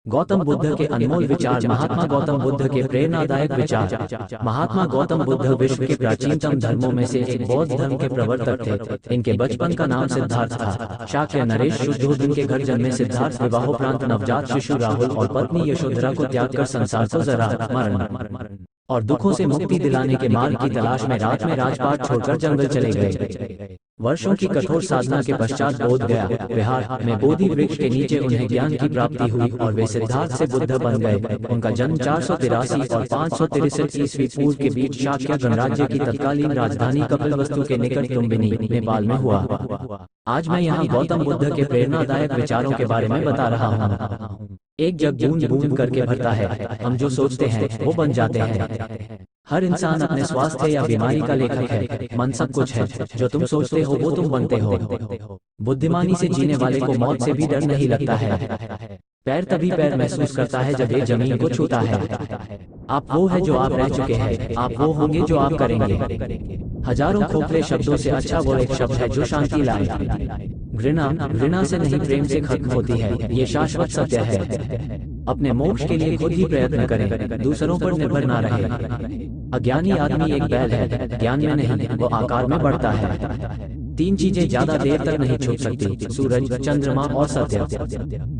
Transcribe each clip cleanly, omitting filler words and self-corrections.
गौतम बुद्ध के अनमोल विचार। महात्मा गौतम बुद्ध के प्रेरणादायक विचार। महात्मा गौतम बुद्ध विश्व के प्राचीनतम धर्मों में से एक बौद्ध धर्म के प्रवर्तक थे। इनके बचपन का नाम सिद्धार्थ था। शाक्य नरेश शुद्धोधन के घर जन्मे सिद्धार्थ विवाहोपरांत नवजात शिशु राहुल और पत्नी यशोधरा को त्याग कर संसार को जरा मरण और दुखों से मुक्ति दिलाने के मार्ग की तलाश में रात में राजपाट छोड़कर जंगल चले गए। वर्षों की कठोर साधना के पश्चात बोध गया विहार में बोधि वृक्ष के नीचे उन्हें ज्ञान की प्राप्ति हुई और वे सिद्धार्थ से बुद्ध बन गए। उनका जन्म 483 और 563 ईस्वी पूर्व के बीच शाक्य गणराज्य की तत्कालीन राजधानी कपिलवस्तु के निकट लुम्बिनी नेपाल में हुआ। आज मैं यहाँ गौतम बुद्ध के प्रेरणादायक विचारों के बारे में बता रहा हूँ। एक जग बूंद बूंद करके भरता है। हम जो सोचते हैं वो बन जाते हैं। हर इंसान अपने स्वास्थ्य या बीमारी का लेखक है। मन सब कुछ है। जो तुम सोचते हो वो तुम बनते हो। बुद्धिमानी से जीने वाले को मौत से भी डर नहीं लगता है। पैर तभी पैर महसूस करता है जब ये जमीन को छूता है। आप वो है जो आप रह चुके हैं। आप वो होंगे जो आप करेंगे। हजारों खोखले शब्दों से अच्छा वो एक शब्द है जो शांति लाए। घृणा से नहीं प्रेम से खत्म होती है। ये शाश्वत सत्य है। अपने मोक्ष के लिए खुद ही प्रयत्न करें। दूसरों पर निर्भर ना रहे। अज्ञानी आदमी एक बैल है। ज्ञान में नहीं, वो आकार में बढ़ता है। तीन चीजें ज्यादा देर तक नहीं छूट सकती, सूरज, चंद्रमा और सत्य।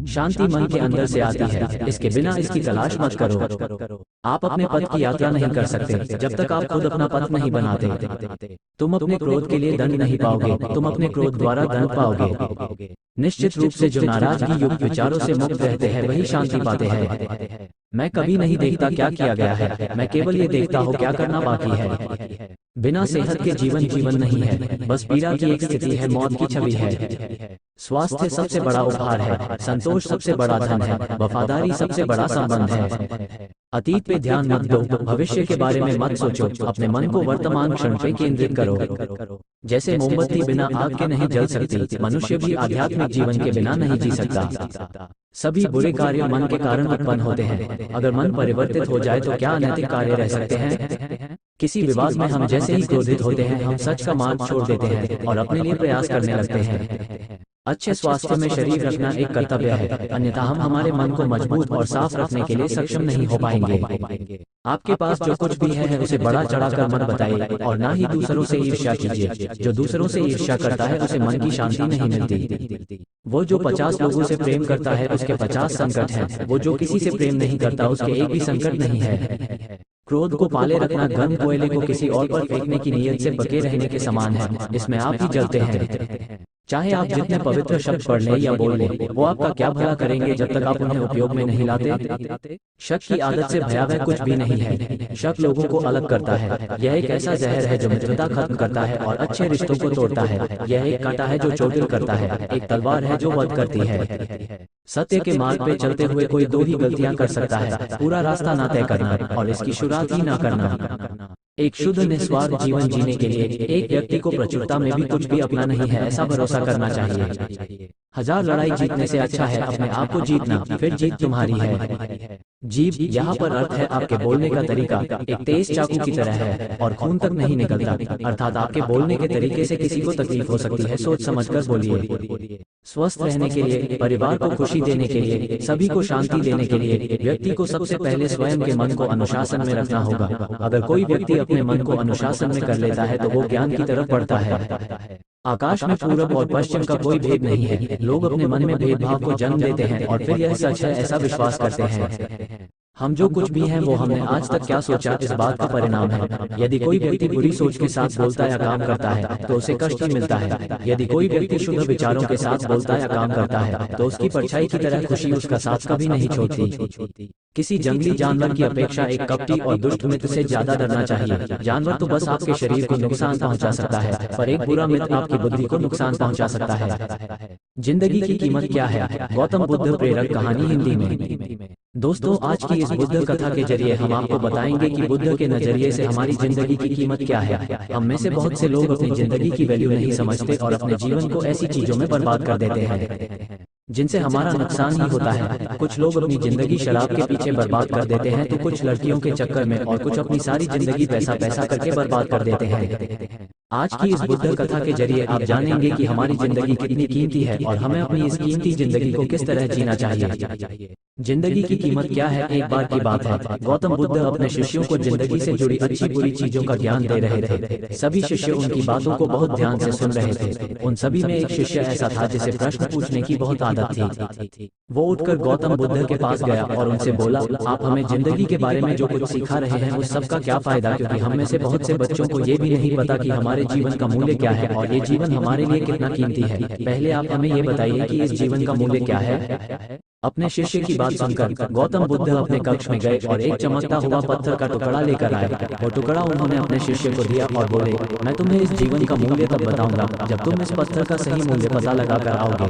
शांति मन के अंदर से आती है। इसके बिना इसकी तलाश मत करो। आप अपने पथ की यात्रा नहीं कर सकते जब तक आप खुद अपना पथ नहीं बनाते। तुम अपने क्रोध के लिए दंड नहीं पाओगे, तुम अपने क्रोध द्वारा दंड पाओगे। निश्चित रूप से जो नाराजगी युक्त विचारों से मुक्त रहते हैं वही शांति पाते हैं। मैं कभी नहीं देखता क्या किया गया है, मैं केवल ये देखता हूँ क्या करना बाकी है। बिना सेहत के जीवन नहीं है। बस पीड़ा की एक स्थिति है, मौत की छवि है। स्वास्थ्य सबसे बड़ा उपहार है। संतोष सबसे बड़ा धन है। वफादारी सबसे बड़ा संबंध है। अतीत पे ध्यान मत दो, भविष्य के बारे में मत सोचो। अपने मन को वर्तमान क्षण पे केंद्रित करो। जैसे मोमबत्ती बिना आग के नहीं जल सकती, मनुष्य भी आध्यात्मिक जीवन के बिना नहीं जी सकता। सभी बुरे कार्य मन के कारण उत्पन्न होते हैं। अगर मन परिवर्तित हो जाए तो क्या अनैतिक कार्य रह सकते हैं? किसी विवाद में हम जैसे ही क्रोधित होते हैं हम सच का मार्ग छोड़ देते हैं और अपने लिए प्रयास करने लगते हैं। अच्छे स्वास्थ्य में शरीर रखना एक कर्तव्य है, अन्यथा हम हमारे मन को मजबूत और साफ रखने के लिए सक्षम नहीं हो पाएंगे। आपके पास जो कुछ भी है उसे बड़ा चढ़ाकर मत बताइए और ना ही दूसरों से ईर्ष्या कीजिए। जो दूसरों से ईर्ष्या करता है उसे मन की शांति नहीं मिलती। वो जो 50 लोगों से प्रेम करता है उसके 50 संकट हैं। वो जो किसी से प्रेम नहीं करता उसके एक भी संकट नहीं है। क्रोध को पाले रखना गर्म कोयले को किसी और पर फेंकने की नीयत से पके रहने के समान है। इसमें आप ही जलते हैं। चाहे आप जितने पवित्र शब्द पढ़ लें या बोल लें, वो आपका क्या भला करेंगे जब तक आप उन्हें उपयोग में नहीं लाते। शक की आदत से भयावह कुछ भी नहीं है। शक लोगों को अलग करता है। यह एक ऐसा जहर है जो मित्रता खत्म करता है और अच्छे रिश्तों को तोड़ता है। यह एक कांटा है जो चोटिल करता है, एक तलवार है जो वध करती है। सत्य के मार्ग पे चलते हुए कोई दो ही गलतियां कर सकता है, पूरा रास्ता ना तय करना और इसकी शुरुआत ही ना करना। एक शुद्ध निस्वार्थ जीवन जीने के लिए एक व्यक्ति को प्रचुरता में भी कुछ भी अपना नहीं है ऐसा भरोसा करना चाहिए। हजार लड़ाई जीतने से अच्छा है अपने आप को जीतना, फिर जीत तुम्हारी है। जीभ यहाँ पर अर्थ है आपके बोलने का तरीका एक तेज चाकू की तरह है और खून तक नहीं निकलता, अर्थात आपके बोलने के तरीके से किसी को तकलीफ हो सकती है। सोच समझकर बोलिए। स्वस्थ रहने के लिए, परिवार को खुशी देने के लिए, सभी को शांति देने के लिए व्यक्ति को सबसे पहले स्वयं के मन को अनुशासन में रखना होगा। अगर कोई व्यक्ति अपने मन को अनुशासन में कर लेता है तो वो ज्ञान की तरफ बढ़ता है। आकाश में पूरब और पश्चिम का कोई भेद नहीं है। लोग अपने मन में भेदभाव को जन्म देते हैं और फिर यह सच है ऐसा विश्वास करते हैं। हम जो कुछ भी हैं वो हमने आज तक क्या सोचा इस बात का परिणाम है। यदि कोई व्यक्ति बुरी सोच के साथ बोलता या काम करता है तो उसे कष्ट ही मिलता है। यदि कोई व्यक्ति शुद्ध विचारों के साथ बोलता या काम करता है तो उसकी परछाई की तरह खुशी उसका साथ कभी नहीं छोड़ती। किसी जंगली जानवर की अपेक्षा एक कपटी और दुष्ट मित्र से ज्यादा डरना चाहिए। जानवर तो बस आपके शरीर को नुकसान पहुंचा सकता है, पर एक बुरा मित्र आपकी बुद्धि को नुकसान पहुंचा सकता है। जिंदगी की कीमत क्या है? गौतम बुद्ध प्रेरक कहानी हिंदी में। दोस्तों, आज की इस बुद्ध कथा के जरिए हम आपको बताएंगे कि बुद्ध के नजरिए से हमारी जिंदगी की कीमत क्या है। हम में से बहुत से लोग अपनी जिंदगी की वैल्यू नहीं समझते और अपने जीवन को ऐसी चीजों में बर्बाद कर देते हैं जिनसे हमारा नुकसान ही होता है। कुछ लोग अपनी जिंदगी शराब के पीछे बर्बाद कर देते हैं तो कुछ लड़कियों के चक्कर में और कुछ अपनी सारी जिंदगी पैसा पैसा करके बर्बाद कर देते हैं। आज की इस बुद्ध कथा के जरिए आप जानेंगे कि हमारी जिंदगी कितनी कीमती है और हमें अपनी इस कीमती जिंदगी को किस तरह जीना चाहिए। जिंदगी की कीमत क्या है? एक बार की बात है, गौतम बुद्ध अपने शिष्यों को जिंदगी से जुड़ी अच्छी बुरी चीजों का ज्ञान दे रहे थे। सभी शिष्य उनकी बातों को बहुत ध्यान से सुन रहे थे। उन सभी में एक शिष्य ऐसा था जिसे प्रश्न पूछने की बहुत आदत थी। वो उठकर गौतम बुद्ध के पास गया और उनसे बोला, आप हमें जिंदगी के बारे में जो कुछ सिखा रहे हैं उस सब का क्या फायदा, क्योंकि हम में से बहुत से बच्चों को ये भी नहीं पता कि हमारे जीवन का मूल्य क्या है और ये जीवन हमारे लिए कितना कीमती है। पहले आप हमें ये बताइए कि इस जीवन का मूल्य क्या है। अपने शिष्य की बात सुनकर गौतम बुद्ध अपने कक्ष में गए और एक चमकता हुआ पत्थर का टुकड़ा लेकर आए। वो टुकड़ा उन्होंने अपने शिष्य को दिया और बोले, मैं तुम्हें इस जीवन का मूल्य तब बताऊंगा जब तुम इस पत्थर का सही मूल्य पता लगा कर आओगे।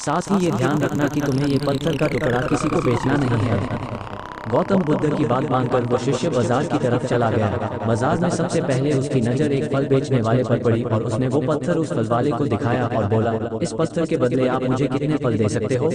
साथ ही ये ध्यान रखना कि तुम्हें ये पत्थर का टुकड़ा किसी को बेचना नहीं है। गौतम बुद्ध की बात मानकर वो शिष्य बाजार की तरफ चला गया। बाजार में सबसे पहले उसकी नजर एक फल बेचने वाले पर पड़ी और उसने वो पत्थर उस फल वाले को दिखाया और बोला, इस पत्थर के बदले आप मुझे कितने फल दे सकते हो?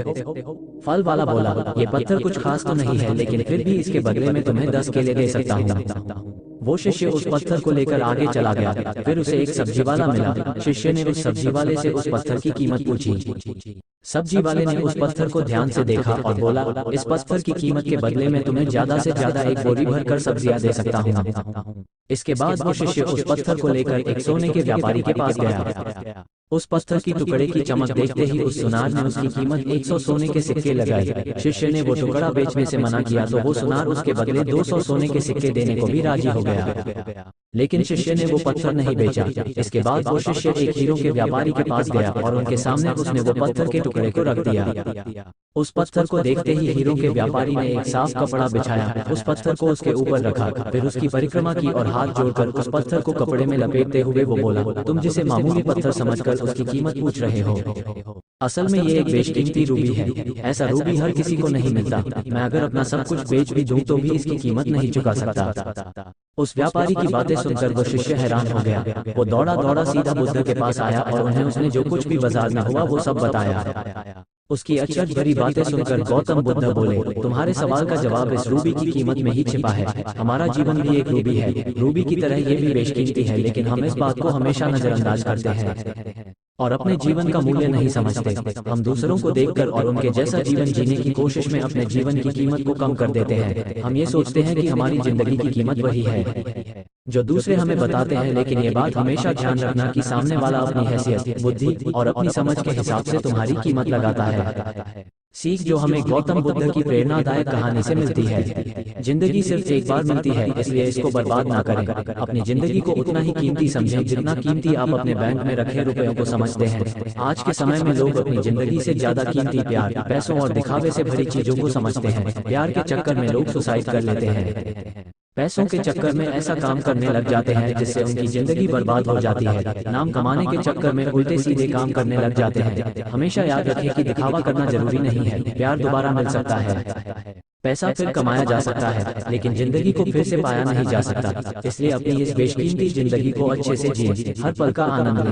फल वाला बोला, ये पत्थर कुछ खास तो नहीं है, लेकिन फिर भी इसके बदले में तुम्हें 10 केले दे सकता हूँ। वो शिष्य उस पत्थर को लेकर आगे चला गया। फिर उसे एक सब्जी वाला मिला। शिष्य ने उस सब्जी वाले से उस पत्थर की कीमत पूछी। सब्जी वाले ने उस पत्थर को ध्यान से देखा और बोला, इस पत्थर की कीमत के बदले में तुम्हें ज्यादा से ज्यादा एक बोरी भर कर सब्जियां दे सकता हूँ। इसके बाद वो शिष्य उस पत्थर को लेकर एक सोने के व्यापारी के पास गया। उस पत्थर की टुकड़े की चमक देखते ही उस सुनार ने उसकी कीमत 100 सोने के सिक्के लगाए। शिष्य ने वो टुकड़ा बेचने से मना किया तो वो सुनार उसके बदले 200 सोने के सिक्के देने को भी राजी हो गया। लेकिन शिष्य ने वो पत्थर नहीं बेचा। इसके बाद वो शिष्य एक हीरो के व्यापारी के पास गया और उनके सामने उसने वो पत्थर के टुकड़े को रख दिया। उस पत्थर को देखते ही हीरो के व्यापारी ने एक साफ कपड़ा बिछाया, उस पत्थर को उसके ऊपर रखा, फिर उसकी परिक्रमा की और हाथ जोड़कर उस पत्थर को कपड़े में लपेटते हुए वो बोला, तुम जिसे मामूली पत्थर समझकर उसकी कीमत पूछ रहे हो, असल में ये एक बेशकीमती रूबी है। ऐसा रूबी हर किसी को नहीं मिलता। मैं अगर अपना सब कुछ बेच भी दूं तो भी इसकी कीमत नहीं चुका सकता। उस व्यापारी की बातें सुनकर वो शिष्य हैरान हो गया। वो दौड़ा दौड़ा सीधा बुद्ध के पास आया और उन्हें उसने जो कुछ भी बाजार में हुआ वो सब बताया। उसकी अचरज भरी बातें सुनकर गौतम बुद्ध बोले, तुम्हारे सवाल का जवाब इस रूबी की कीमत में ही छिपा है। हमारा जीवन भी एक रूबी है। रूबी की तरह ये भी बेशकीमती है, लेकिन हम इस बात को हमेशा नजरअंदाज करते हैं और अपने जीवन का मूल्य नहीं समझते। हम दूसरों को देखकर और उनके जैसा जीवन जीने की कोशिश में अपने जीवन की कीमत को कम कर देते हैं। हम ये सोचते हैं कि हमारी जिंदगी की कीमत वही है जो दूसरे हमें बताते हैं, लेकिन ये बात हमेशा ध्यान रखना कि सामने वाला अपनी हैसियत, बुद्धि और अपनी समझ के हिसाब से तुम्हारी कीमत लगाता है। सीख जो हमें गौतम बुद्ध की प्रेरणादायक कहानी से मिलती है। जिंदगी सिर्फ एक बार मिलती है, इसलिए इसको बर्बाद ना करें। अपनी जिंदगी को उतना ही कीमती समझें जितना कीमती आप अपने बैंक में रखे रुपयों को समझते हैं। आज के समय में लोग अपनी जिंदगी से ज्यादा कीमती प्यार, पैसों और दिखावे से भरी चीजों को समझते हैं। प्यार के चक्कर में लोग सुसाइड कर लेते हैं। पैसों के चक्कर में ऐसा काम करने लग जाते हैं जिससे उनकी जिंदगी बर्बाद हो जाती है। नाम कमाने के चक्कर में उल्टे सीधे काम करने लग जाते हैं। हमेशा याद रखें कि दिखावा करना जरूरी नहीं है। प्यार दोबारा मिल सकता है, पैसा फिर कमाया जा सकता है, लेकिन जिंदगी को फिर से पाया नहीं जा सकता। इसलिए अपनी इस बेशकीमती जिंदगी को अच्छे से जिए, हर पल का आनंद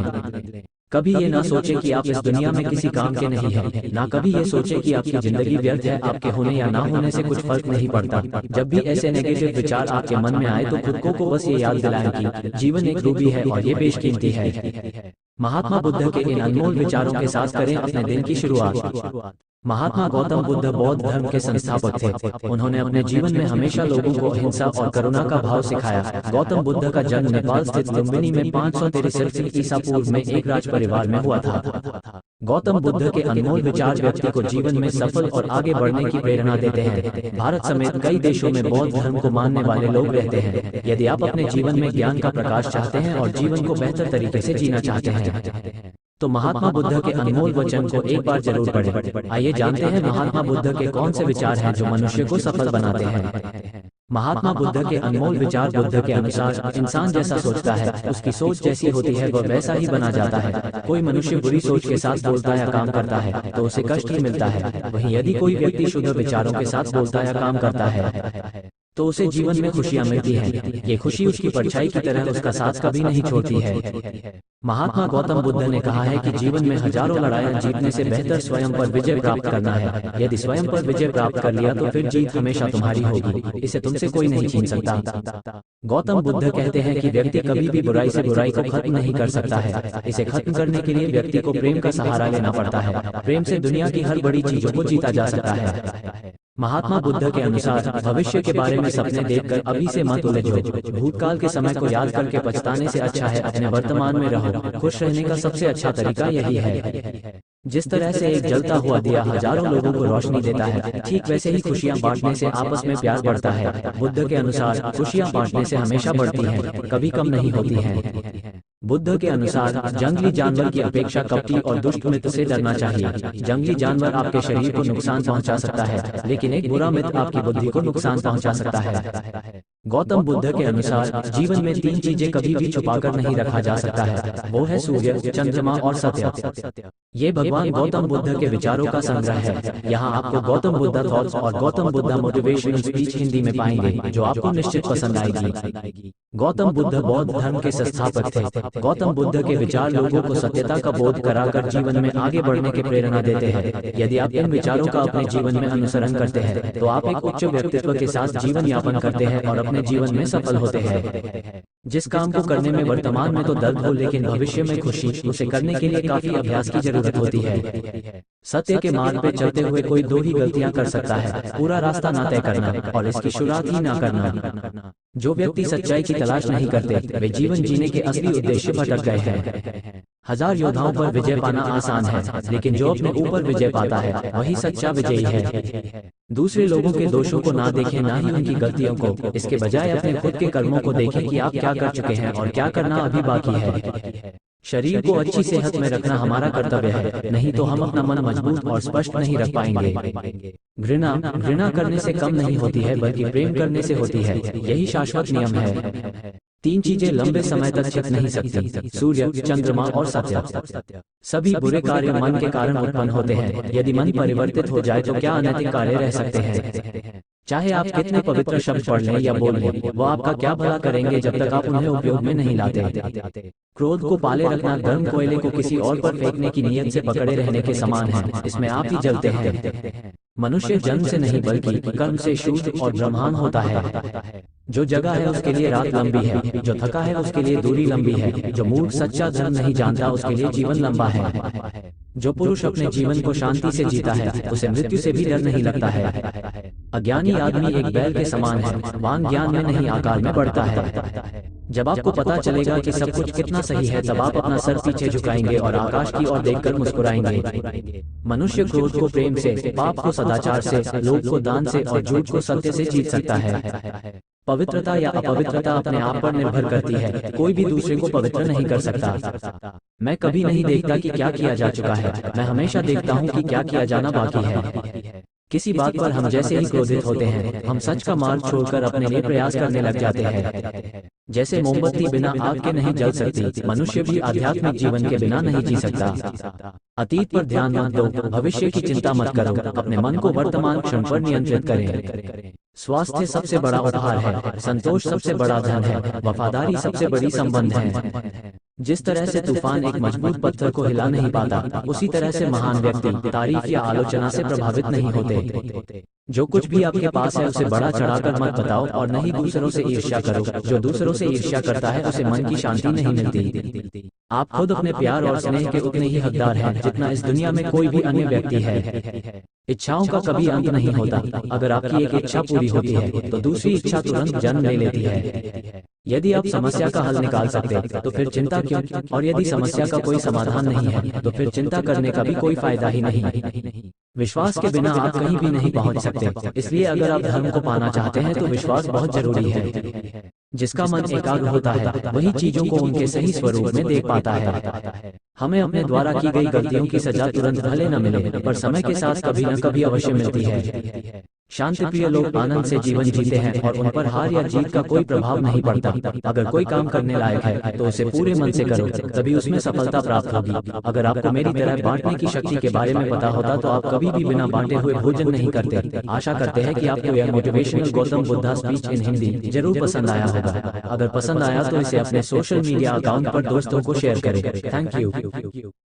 लें। कभी ये ना सोचें कि आप इस दुनिया में किसी काम के नहीं हैं, ना कभी ये सोचें कि आपकी जिंदगी व्यर्थ है। आपके होने या ना होने से कुछ फर्क नहीं पड़ता। जब भी ऐसे नेगेटिव विचार आपके मन में आए तो खुद को बस ये याद दिलाएं कि जीवन एक रूबी है और ये बेशकीमती है। महात्मा बुद्ध के इन अनमोल विचारों के साथ करें अपने दिन की शुरुआत। महात्मा गौतम बुद्ध बौद्ध धर्म के संस्थापक थे। उन्होंने अपने जीवन में हमेशा लोगों को अहिंसा और करुणा का भाव सिखाया। गौतम बुद्ध का जन्म नेपाल स्थित लुम्बिनी में 563 ईसा पूर्व में एक राज परिवार में हुआ था। गौतम बुद्ध के अनमोल विचार व्यक्ति को जीवन में सफल और आगे बढ़ने की प्रेरणा देते हैं। भारत समेत कई देशों में बौद्ध धर्म को मानने वाले लोग रहते हैं। यदि आप अपने जीवन में ज्ञान का प्रकाश चाहते हैं और जीवन को बेहतर तरीके से जीना चाहते हैं तो महात्मा बुद्ध के अनमोल वचन को एक बार जरूर पढ़ें। आइए जानते हैं महात्मा बुद्ध के कौन से विचार हैं जो मनुष्य को सफल बनाते हैं। महात्मा बुद्ध के अनमोल विचार बुद्ध के अनुसार इंसान जैसा सोचता है, उसकी सोच जैसी होती है वह वैसा ही बना जाता है। कोई मनुष्य बुरी सोच के साथ बोलता या काम करता है तो उसे कष्ट ही मिलता है। वहीं यदि कोई व्यक्ति शुद्ध विचारों के साथ बोलता या काम करता है तो उसे जीवन में खुशियां मिलती हैं। ये खुशी उसकी परछाई की तरह उसका साथ कभी नहीं छोड़ती है। महात्मा गौतम बुद्ध ने कहा है कि जीवन में हजारों लड़ाइयां जीतने से बेहतर स्वयं पर विजय प्राप्त करना है। यदि स्वयं पर विजय प्राप्त कर लिया तो फिर जीत हमेशा तुम्हारी होगी, इसे तुमसे कोई नहीं छीन सकता। गौतम बुद्ध कहते हैं कि व्यक्ति कभी भी बुराई से बुराई को खत्म नहीं कर सकता है। इसे खत्म करने के लिए व्यक्ति को प्रेम का सहारा लेना पड़ता है। प्रेम से दुनिया की हर बड़ी चीजों को जीता जा सकता है। महात्मा बुद्ध के अनुसार भविष्य के बारे में सपने देखकर अभी से मत उलझो। भूतकाल के समय को याद करके पछताने से अच्छा है अपने वर्तमान में रहो। खुश रहने का सबसे अच्छा तरीका यही है। जिस तरह से एक जलता हुआ दिया हजारों लोगों को रोशनी देता है, ठीक वैसे ही खुशियां बांटने से आपस में प्यार बढ़ता है। बुद्ध के अनुसार खुशियां बांटने से हमेशा बढ़ती हैं, कभी कम नहीं होती हैं। बुद्ध के अनुसार जंगली जानवर की अपेक्षा कपटी और दुष्ट मित्र से डरना चाहिए। जंगली जानवर आपके शरीर को नुकसान पहुंचा सकता है, लेकिन एक बुरा मित्र आपकी बुद्धि को नुकसान पहुंचा सकता है। गौतम बुद्ध के अनुसार जीवन में 3 चीजें कभी भी छुपाकर नहीं रखा जा सकता है, वो है सूर्य, चंद्रमा और सत्य। ये भगवान गौतम बुद्ध के विचारों का संग्रह है। यहाँ आपको गौतम बुद्ध थॉट्स और गौतम बुद्ध मोटिवेशनल स्पीच हिंदी में पाएंगे, जो आपको निश्चित पसंद आएगी। गौतम बुद्ध बौद्ध धर्म के संस्थापक थे। गौतम बुद्ध के विचार लोगों को सत्यता का बोध कराकर जीवन में आगे बढ़ने की प्रेरणा देते हैं। यदि आप इन विचारों का अपने जीवन में अनुसरण करते हैं तो आप एक उच्च व्यक्तित्व के साथ जीवन यापन करते हैं और अपने जीवन में सफल होते हैं। जिस काम को करने में वर्तमान में तो दर्द हो, लेकिन भविष्य में खुशी, उसे करने के लिए काफी अभ्यास की जरूरत होती है। सत्य के मार्ग पे चलते हुए कोई 2 ही गलतियां कर सकता है, पूरा रास्ता ना तय करना और इसकी शुरुआत ही ना करना। जो व्यक्ति सच्चाई की तलाश नहीं करते वे जीवन जीने के असली उद्देश्य भटक गए हैं। 1000 योद्धाओं पर विजय पाना आसान है, लेकिन जो अपने ऊपर विजय पाता है वही सच्चा विजयी है। दूसरे लोगों के दोषों को ना देखें, ना ही उनकी गलतियों को। इसके बजाय अपने खुद के कर्मों को देखें कि आप क्या कर चुके हैं और क्या करना अभी बाकी है। शरीर को अच्छी सेहत में रखना हमारा कर्तव्य है, नहीं तो हम अपना मन मजबूत और स्पष्ट नहीं रख पाएंगे। घृणा करने से कम नहीं होती है, बल्कि प्रेम करने से होती है। यही शाश्वत नियम है। 3 चीजें लंबे समय तक टिक नहीं सकती, सूर्य, चंद्रमा और सत्य। सभी बुरे कार्य मन के कारण उत्पन्न होते हैं। यदि मन परिवर्तित हो जाए तो क्या अनैतिक कार्य रह सकते हैं। चाहे आप कितने पवित्र शब्द पढ़ लें या बोल लें, वो आपका क्या भला करेंगे जब तक आप उन्हें उपयोग में नहीं लाते। क्रोध को पाले रखना गर्म कोयले को किसी और पर फेंकने की नीयत से पकड़े रहने के समान है। इसमें आप ही जलते हैं। मनुष्य जन्म से नहीं बल्कि कर्म से शुद्ध और ब्रह्मांड होता है। जो जगह है उसके लिए रात लंबी है, जो थका है उसके लिए दूरी लंबी है, जो मूर्ख सच्चा धर्म नहीं जानता उसके लिए जीवन लंबा है। जो पुरुष अपने जीवन को शांति से जीता है उसे मृत्यु से भी डर नहीं लगता है। अज्ञानी आदमी एक बैल के समान है, वान ज्ञान में नहीं आकार में बढ़ता है। जब आपको पता चलेगा कि सब कुछ कितना सही है, तब आप अपना सर पीछे झुकाएंगे और आकाश की ओर देखकर मुस्कुराएंगे। मनुष्य क्रोध को प्रेम से, पाप को सदाचार से, लोभ को दान से और झूठ को सत्य से जीत सकता है। पवित्रता या अपवित्रता अपने आप पर निर्भर करती है। कोई भी दूसरे को पवित्र नहीं कर सकता। मैं कभी नहीं देखता कि क्या किया जा चुका है, मैं हमेशा देखता हूँ कि क्या किया जाना बाकी है। किसी बात पर हम जैसे ही क्रोधित होते हैं, हम सच का मार्ग छोड़कर अपने लिए प्रयास करने लग जाते हैं। जैसे मोमबत्ती बिना आग के नहीं जल सकती, मनुष्य भी आध्यात्मिक जीवन के बिना नहीं जी सकता। अतीत पर ध्यान मत दो, भविष्य की चिंता मत करो, अपने मन को वर्तमान क्षण पर नियंत्रित करें। स्वास्थ्य सबसे बड़ा उपहार है, संतोष सबसे बड़ा धन है, वफादारी सबसे बड़ी संबंध है। जिस तरह से तूफान एक मजबूत पत्थर को हिला नहीं पाता, उसी तरह से महान व्यक्ति तारीफ या आलोचना से प्रभावित नहीं होते। जो कुछ भी आपके पास है उसे बड़ा चढ़ाकर मत बताओ और न ही दूसरों से ईर्ष्या करो। जो दूसरों से ईर्ष्या करता है उसे मन की शांति नहीं मिलती। आप खुद अपने प्यार और स्नेह के उतने ही हकदार हैं जितना इस दुनिया में कोई भी अन्य व्यक्ति है। इच्छाओं का कभी अंत नहीं होता। अगर आपकी एक इच्छा पूरी होती है तो दूसरी इच्छा तुरंत जन्म ले लेती है। यदि आप समस्या का हल निकाल सकते तो फिर चिंता क्यों? और यदि समस्या का कोई समाधान नहीं है तो फिर चिंता करने का भी कोई फायदा ही नहीं। विश्वास के बिना आप कहीं भी नहीं पहुंच सकते। इसलिए अगर आप धर्म को पाना चाहते हैं तो विश्वास बहुत जरूरी है। जिसका मन एकाग्र होता है वही चीजों को उनके सही स्वरूप में देख पाता है। हमें अपने द्वारा की गई गलतियों की सजा तुरंत भले न मिले, पर समय के साथ कभी न कभी अवश्य मिलती है। शांतिप्रिय लोग आनंद से जीवन जीते हैं और उन पर हार या जीत का कोई प्रभाव नहीं पड़ता। अगर कोई काम करने लायक है तो उसे पूरे मन से करो, तभी उसमें सफलता प्राप्त होगी। अगर आपको मेरी तरह बांटने की शक्ति के बारे में पता होता तो आप कभी भी बिना बांटे हुए भोजन नहीं करते। आशा करते हैं कि आपको यह motivational Gautam Buddha speech in Hindi जरूर पसंद आया होगा। अगर पसंद आया तो इसे अपने सोशल मीडिया अकाउंट पर दोस्तों को शेयर करें। Thank you.